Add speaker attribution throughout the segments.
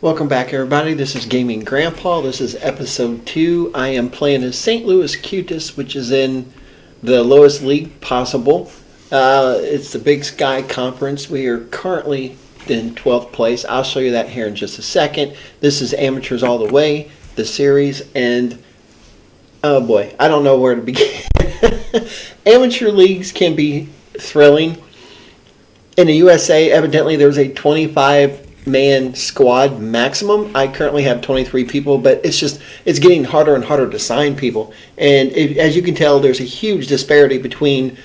Speaker 1: Welcome back, everybody. This is Gaming Grandpa. This is episode 2. I am playing as St Louis Kutis, which is in the lowest league possible. It's the Big Sky Conference. We are currently in 12th place. I'll show you that here in just a second. This is Amateurs All the Way, the series, and oh boy, I don't know where to begin. Amateur leagues can be thrilling. In the USA, evidently there's a 25-man squad maximum. I currently have 23 people, but it's getting harder and harder to sign people. And as you can tell, there's a huge disparity between,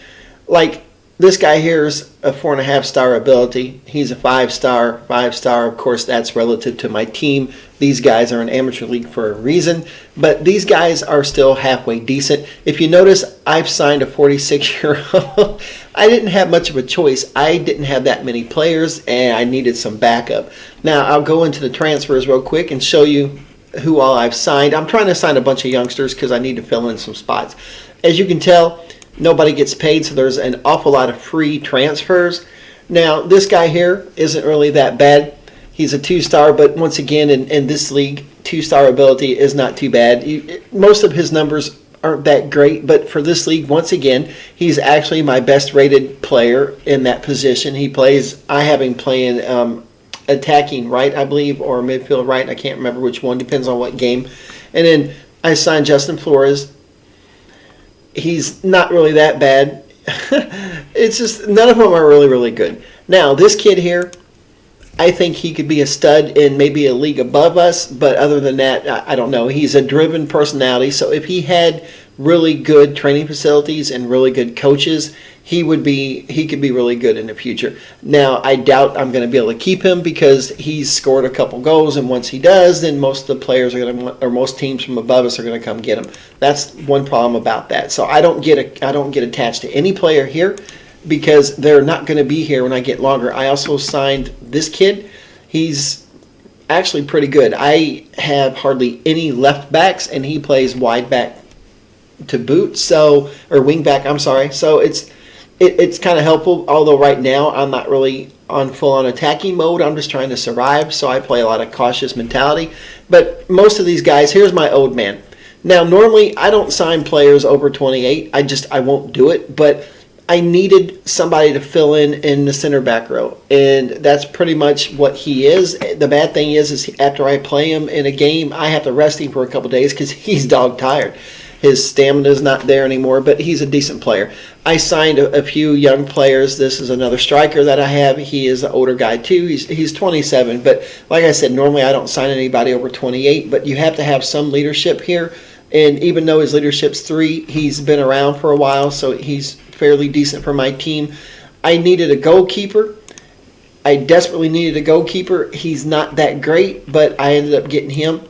Speaker 1: like, this guy here is a 4.5-star ability. He's a 5-star. 5-star, of course, that's relative to my team. These guys are in amateur league for a reason, but these guys are still halfway decent. If you notice, I've signed a 46-year-old. I didn't have much of a choice. I didn't have that many players, and I needed some backup. Now, I'll go into the transfers real quick and show you who all I've signed. I'm trying to sign a bunch of youngsters because I need to fill in some spots. As you can tell, nobody gets paid, so there's an awful lot of free transfers. Now, this guy here isn't really that bad. He's a 2-star, but once again, in this league, 2-star ability is not too bad. Most of his numbers aren't that great, but for this league, once again, he's actually my best-rated player in that position. I have him playing attacking right, I believe, or midfield right. I can't remember which one. Depends on what game. And then I signed Justin Flores. He's not really that bad. It's just none of them are really, really good. Now, this kid here, I think he could be a stud in maybe a league above us, but other than that, I don't know. He's a driven personality, so if he had really good training facilities and really good coaches, he could be really good in the future. Now, I doubt I'm going to be able to keep him because he's scored a couple goals, and once he does, then most of the players are going to, or most teams from above us are going to come get him. That's one problem about that. So I don't get attached to any player here, because they're not going to be here when I get longer. I also signed this kid. He's actually pretty good. I have hardly any left backs, and he plays wide back to boot, or wing back, I'm sorry. So it's kind of helpful, although right now I'm not really on full-on attacking mode. I'm just trying to survive, so I play a lot of cautious mentality. But most of these guys, here's my old man. Now, normally I don't sign players over 28. I won't do it, but I needed somebody to fill in the center back row, and that's pretty much what he is. The bad thing is after I play him in a game, I have to rest him for a couple days because he's dog tired. His stamina is not there anymore, but he's a decent player. I signed a few young players. This is another striker that I have. He is an older guy too. He's 27, but like I said, normally I don't sign anybody over 28, but you have to have some leadership here. And even though his leadership's 3, he's been around for a while, so he's fairly decent for my team. I needed a goalkeeper. I desperately needed a goalkeeper. He's not that great, but I ended up getting him.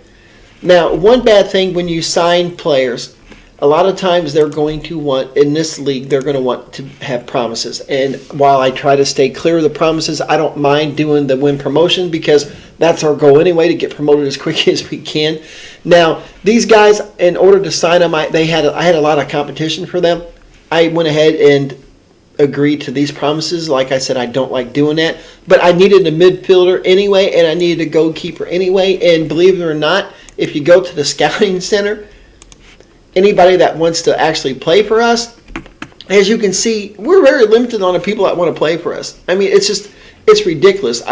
Speaker 1: Now, one bad thing when you sign players, a lot of times they're going to want, in this league, they're going to want to have promises. And while I try to stay clear of the promises, I don't mind doing the win promotion because that's our goal anyway, to get promoted as quickly as we can. Now, these guys, in order to sign them, I had a lot of competition for them. I went ahead and agreed to these promises. Like I said, I don't like doing that. But I needed a midfielder anyway, and I needed a goalkeeper anyway. And believe it or not, if you go to the scouting center, anybody that wants to actually play for us, as you can see, we're very limited on the people that want to play for us. I mean, it's ridiculous.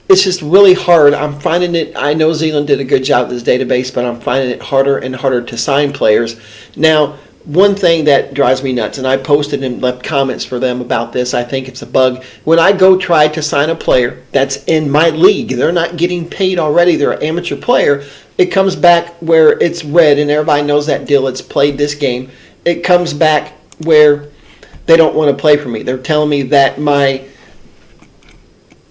Speaker 1: It's just really hard. I'm finding it. I know Zealand did a good job with this database, but I'm finding it harder and harder to sign players. Now, one thing that drives me nuts, and I posted and left comments for them about this, I think it's a bug. When I go try to sign a player that's in my league, they're not getting paid already, they're an amateur player, it comes back where it's red, and everybody knows that deal, it's played this game. It comes back where they don't want to play for me. They're telling me that my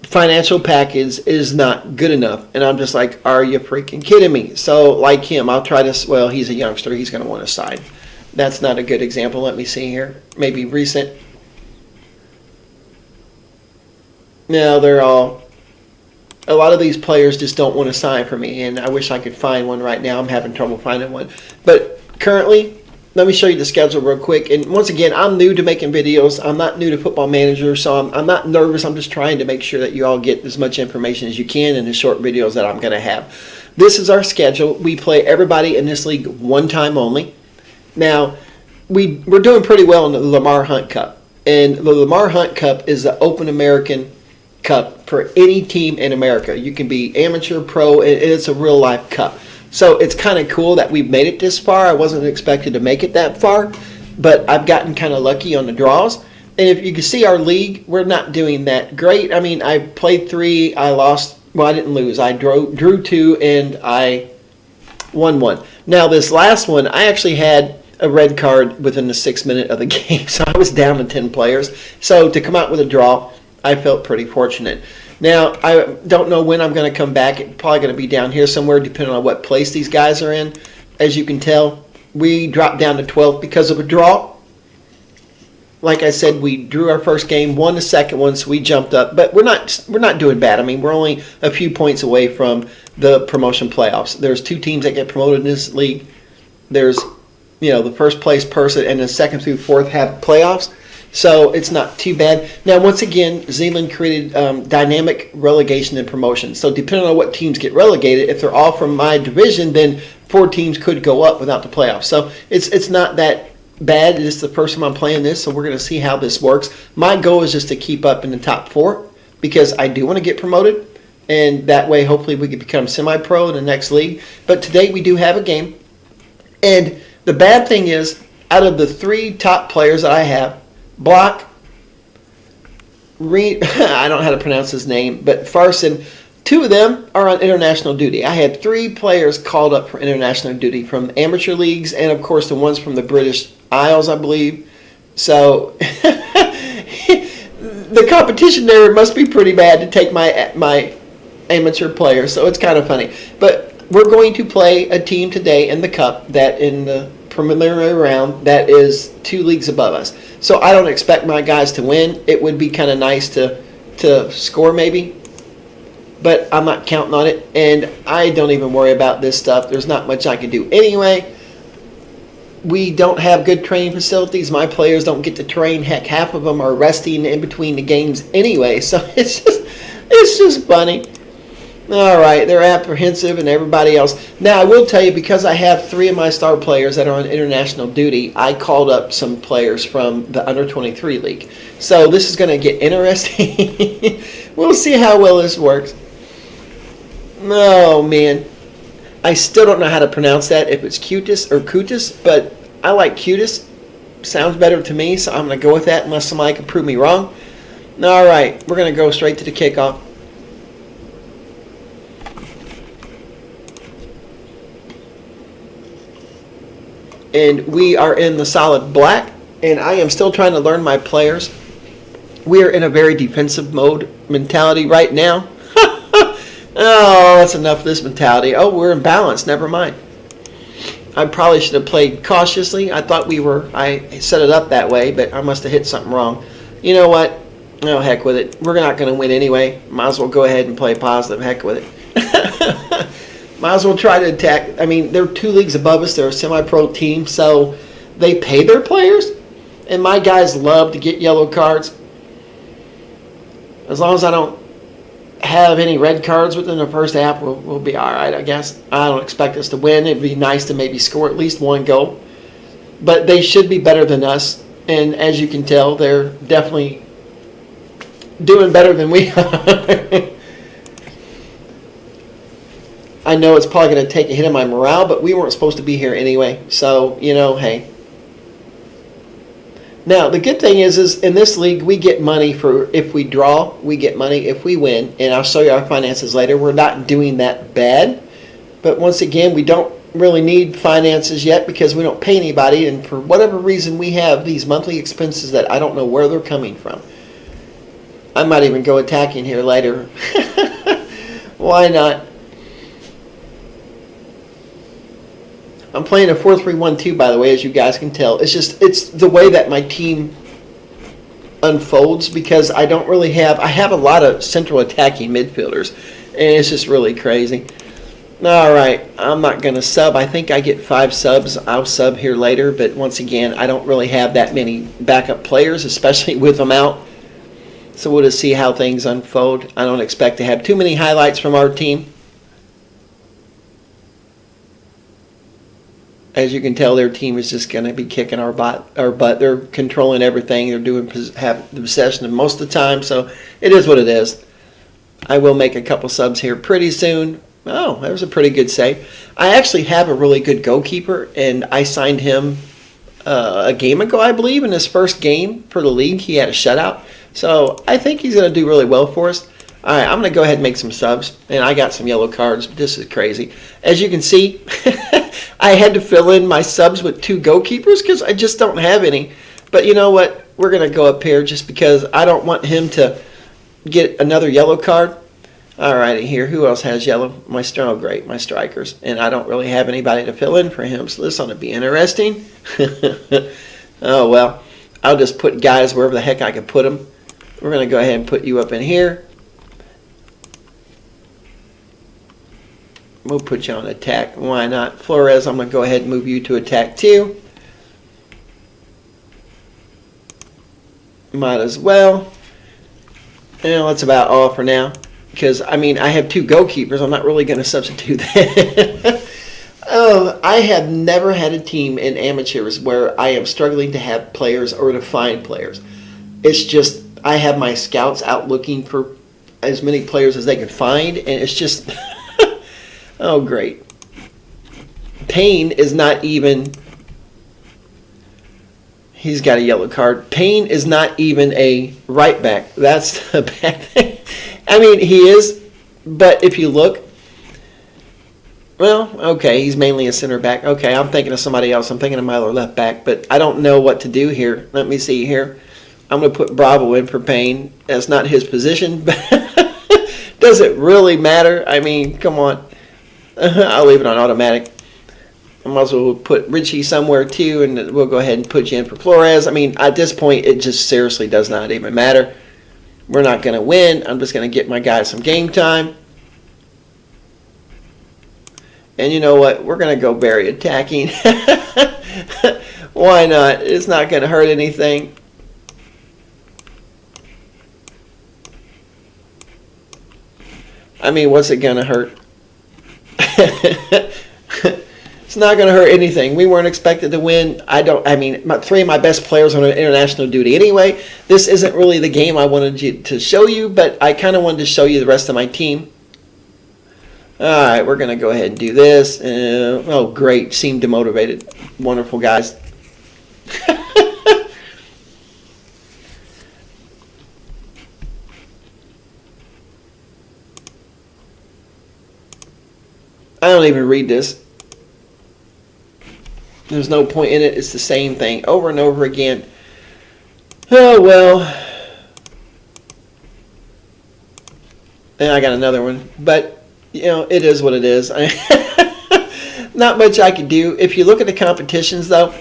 Speaker 1: financial package is not good enough, and I'm just like, are you freaking kidding me? So like him, I'll try to, well, he's a youngster, he's going to want to sign. That's not a good example. Let me see here. Maybe recent. No, a lot of these players just don't want to sign for me, and I wish I could find one right now. I'm having trouble finding one. But currently, let me show you the schedule real quick. And once again, I'm new to making videos. I'm not new to Football Manager, so I'm not nervous. I'm just trying to make sure that you all get as much information as you can in the short videos that I'm going to have. This is our schedule. We play everybody in this league one time only. Now, we're doing pretty well in the Lamar Hunt Cup. And the Lamar Hunt Cup is the Open American Cup for any team in America. You can be amateur, pro, and it's a real life cup. So it's kind of cool that we've made it this far. I wasn't expected to make it that far, but I've gotten kind of lucky on the draws. And if you can see our league, we're not doing that great. I mean, I played 3, I lost. Well, I didn't lose. I drew 2, and I won 1. Now, this last one, I actually had a red card within the 6th minute of the game, so I was down to 10 players. So to come out with a draw, I felt pretty fortunate. Now, I don't know when I'm going to come back. It's probably going to be down here somewhere, depending on what place these guys are in. As you can tell, we dropped down to 12th because of a draw. Like I said, we drew our first game, won the second one, so we jumped up. But we're not doing bad. I mean, we're only a few points away from the promotion playoffs. There's 2 teams that get promoted in this league. There's, the first place person and the 2nd through 4th have playoffs. So it's not too bad. Now, once again, Zealand created dynamic relegation and promotion. So depending on what teams get relegated, if they're all from my division, then 4 teams could go up without the playoffs. So it's not that bad. It's the first time I'm playing this, so we're going to see how this works. My goal is just to keep up in the top 4 because I do want to get promoted. And that way, hopefully, we can become semi-pro in the next league. But today, we do have a game. And the bad thing is, out of the 3 top players that I have, Block, I don't know how to pronounce his name, but Farson, 2 of them are on international duty. I had 3 players called up for international duty from amateur leagues and, of course, the ones from the British Isles, I believe. So the competition there must be pretty bad to take my amateur players, so it's kind of funny. But we're going to play a team today in the Cup that in the preliminary round that is 2 leagues above us. So I don't expect my guys to win. It would be kind of nice to score maybe, but I'm not counting on it, and I don't even worry about this stuff. There's not much I can do anyway. We don't have good training facilities. My players don't get to train. Heck, half of them are resting in between the games anyway, so it's just funny. All right, they're apprehensive and everybody else. Now, I will tell you, because I have 3 of my star players that are on international duty, I called up some players from the under-23 league. So this is going to get interesting. We'll see how well this works. Oh, man. I still don't know how to pronounce that, if it's Kutis or Kutis, but I like Kutis. Sounds better to me, so I'm going to go with that unless somebody can prove me wrong. All right, we're going to go straight to the kickoff. And we are in the solid black, and I am still trying to learn my players. We are in a very defensive mode mentality right now. Oh, that's enough of this mentality. Oh, we're in balance. Never mind. I probably should have played cautiously. I thought I set it up that way, but I must have hit something wrong. You know what? Oh, heck with it. We're not going to win anyway. Might as well go ahead and play positive. Heck with it. Might as well try to attack. I mean, they're 2 leagues above us. They're a semi-pro team, so they pay their players. And my guys love to get yellow cards. As long as I don't have any red cards within the first half, we'll be all right, I guess. I don't expect us to win. It'd be nice to maybe score at least 1 goal. But they should be better than us. And as you can tell, they're definitely doing better than we are. I know it's probably going to take a hit on my morale, but we weren't supposed to be here anyway. So, hey. Now, the good thing is in this league, we get money for if we draw. We get money if we win. And I'll show you our finances later. We're not doing that bad. But once again, we don't really need finances yet because we don't pay anybody. And for whatever reason, we have these monthly expenses that I don't know where they're coming from. I might even go attacking here later. Why not? I'm playing a 4-3-1-2, by the way, as you guys can tell. It's the way that my team unfolds because I don't really have... I have a lot of central attacking midfielders, and it's just really crazy. All right, I'm not going to sub. I think I get 5 subs. I'll sub here later, but once again, I don't really have that many backup players, especially with them out. So we'll just see how things unfold. I don't expect to have too many highlights from our team. As you can tell, their team is just going to be kicking our butt. They're controlling everything. They're have the possession most of the time, so it is what it is. I will make a couple subs here pretty soon. Oh, that was a pretty good save. I actually have a really good goalkeeper, and I signed him a game ago, I believe. In his first game for the league, he had a shutout. So I think he's going to do really well for us. All right, I'm going to go ahead and make some subs, and I got some yellow cards. This is crazy. As you can see, I had to fill in my subs with 2 goalkeepers because I just don't have any. But you know what? We're going to go up here just because I don't want him to get another yellow card. All righty, here. Who else has yellow? Oh, great, my strikers. And I don't really have anybody to fill in for him, so this ought to be interesting. Oh, well, I'll just put guys wherever the heck I can put them. We're going to go ahead and put you up in here. We'll put you on attack. Why not? Flores, I'm going to go ahead and move you to attack too. Might as well. And that's about all for now. Because, I mean, I have 2 goalkeepers. I'm not really going to substitute that. Oh, I have never had a team in amateurs where I am struggling to have players or to find players. It's just, I have my scouts out looking for as many players as they can find, and it's just, oh, great. Payne is not even, he's got a yellow card. Payne is not even a right back. That's a bad thing. I mean, he is, but if you look, well, okay, he's mainly a center back. Okay, I'm thinking of somebody else. I'm thinking of my other left back, but I don't know what to do here. Let me see here. I'm going to put Bravo in for Payne. That's not his position, but does it really matter? I mean, come on. I'll leave it on automatic. I might as well put Richie somewhere too, and we'll go ahead and put you in for Flores. I mean, at this point, it just seriously does not even matter. We're not going to win. I'm just going to get my guys some game time. And you know what? We're going to go Barry attacking. Why not? It's not going to hurt anything. I mean, what's it going to hurt? It's not going to hurt anything. We weren't expected to win. I mean, 3 of my best players are on international duty anyway. This isn't really the game I wanted to show you, but I kind of wanted to show you the rest of my team. All right, we're going to go ahead and do this. Oh, great. Seemed demotivated. Wonderful, guys. I don't even read this. There's no point in it. It's the same thing over and over again. Oh, well. And I got another one. But, you know, it is what it is. Not much I could do. If you look at the competitions, though,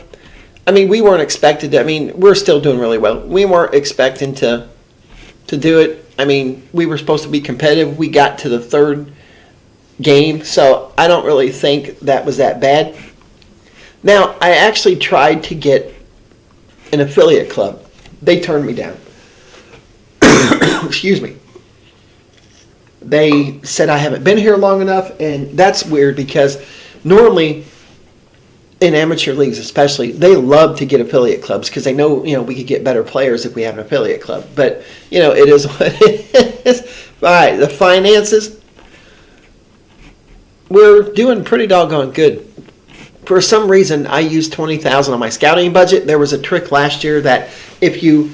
Speaker 1: I mean, we weren't expected to. I mean, we're still doing really well. We weren't expecting to do it. I mean, we were supposed to be competitive. We got to the 3rd game, so I don't really think that was that bad. Now, I actually tried to get an affiliate club. They turned me down. Excuse me. They said I haven't been here long enough, and that's weird because normally in amateur leagues especially, they love to get affiliate clubs because they know, you know, we could get better players if we have an affiliate club. But, you know, it is what it is. All right, the finances, we're doing pretty doggone good. For some reason, I used $20,000 on my scouting budget. There was a trick last year that if you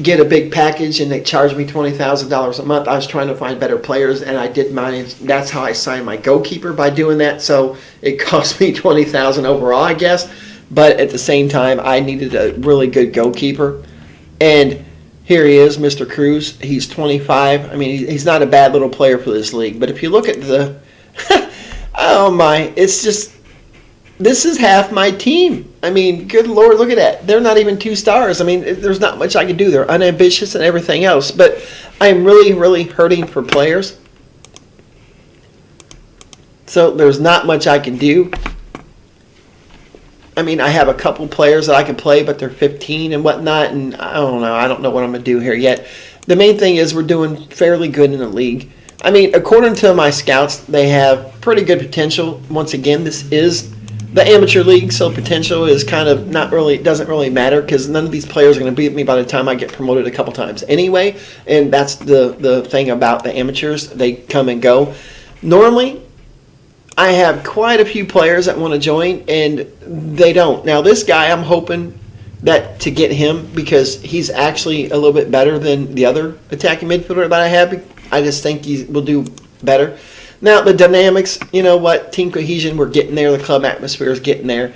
Speaker 1: get a big package and they charge me $20,000 a month, I was trying to find better players, and I did mine. That's how I signed my goalkeeper, by doing that. So it cost me $20,000 overall, I guess. But at the same time, I needed a really good goalkeeper. And here he is, Mr. Cruz. He's 25. I mean, he's not a bad little player for this league. But if you look at the oh my, it's just, this is half my team. I mean, good Lord, look at that. They're not even 2 stars. I mean, there's not much I can do. They're unambitious and everything else. But I'm really, really hurting for players. So there's not much I can do. I mean, I have a couple players that I can play, but they're 15 and whatnot, and I don't know. I don't know what I'm going to do here yet. The main thing is we're doing fairly good in the league. I mean, according to my scouts, they have pretty good potential. Once again, this is the amateur league, so potential is kind of not really, it doesn't really matter because none of these players are going to beat me by the time I get promoted a couple times anyway, and that's the thing about the amateurs. They come and go. Normally, I have quite a few players that want to join, and they don't. Now, this guy, I'm hoping that to get him because he's actually a little bit better than the other attacking midfielder that I have. I just think he will do better. Now, the dynamics, you know what, team cohesion, we're getting there. The club atmosphere is getting there.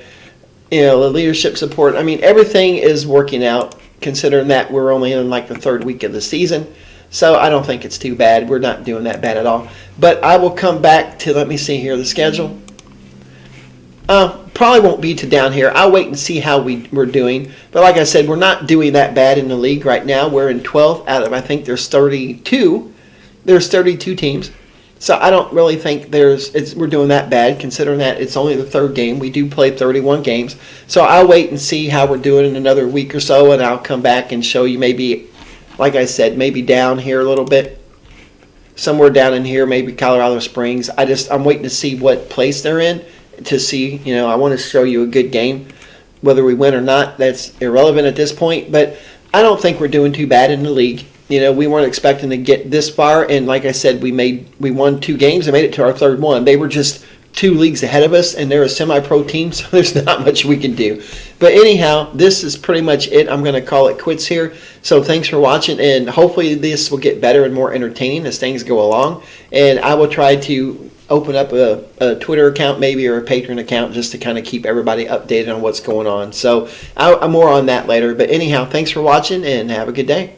Speaker 1: You know, the leadership support. I mean, everything is working out, considering that we're only in like the third week of the season. So I don't think it's too bad. We're not doing that bad at all. But I will come back to, let me see here, the schedule. Probably won't be to down here. I'll wait and see how we're doing. But like I said, we're not doing that bad in the league right now. We're in 12th out of, I think there's 32. There's 32 teams. So I don't really think we're doing that bad, considering that it's only the third game. We do play 31 games. So I'll wait and see how we're doing in another week or so, and I'll come back and show you maybe, like I said, maybe down here a little bit. Somewhere down in here, maybe Colorado Springs. I'm waiting to see what place they're in to see, you know, I want to show you a good game. Whether we win or not, that's irrelevant at this point. But I don't think we're doing too bad in the league. You know, we weren't expecting to get this far, and like I said, we won 2 games and made it to our third one. They were just 2 leagues ahead of us, and they're a semi-pro team, so there's not much we can do. But anyhow, this is pretty much it. I'm going to call it quits here. So thanks for watching, and hopefully this will get better and more entertaining as things go along. And I will try to open up a Twitter account maybe, or a Patreon account, just to kind of keep everybody updated on what's going on. So I'm more on that later. But anyhow, thanks for watching, and have a good day.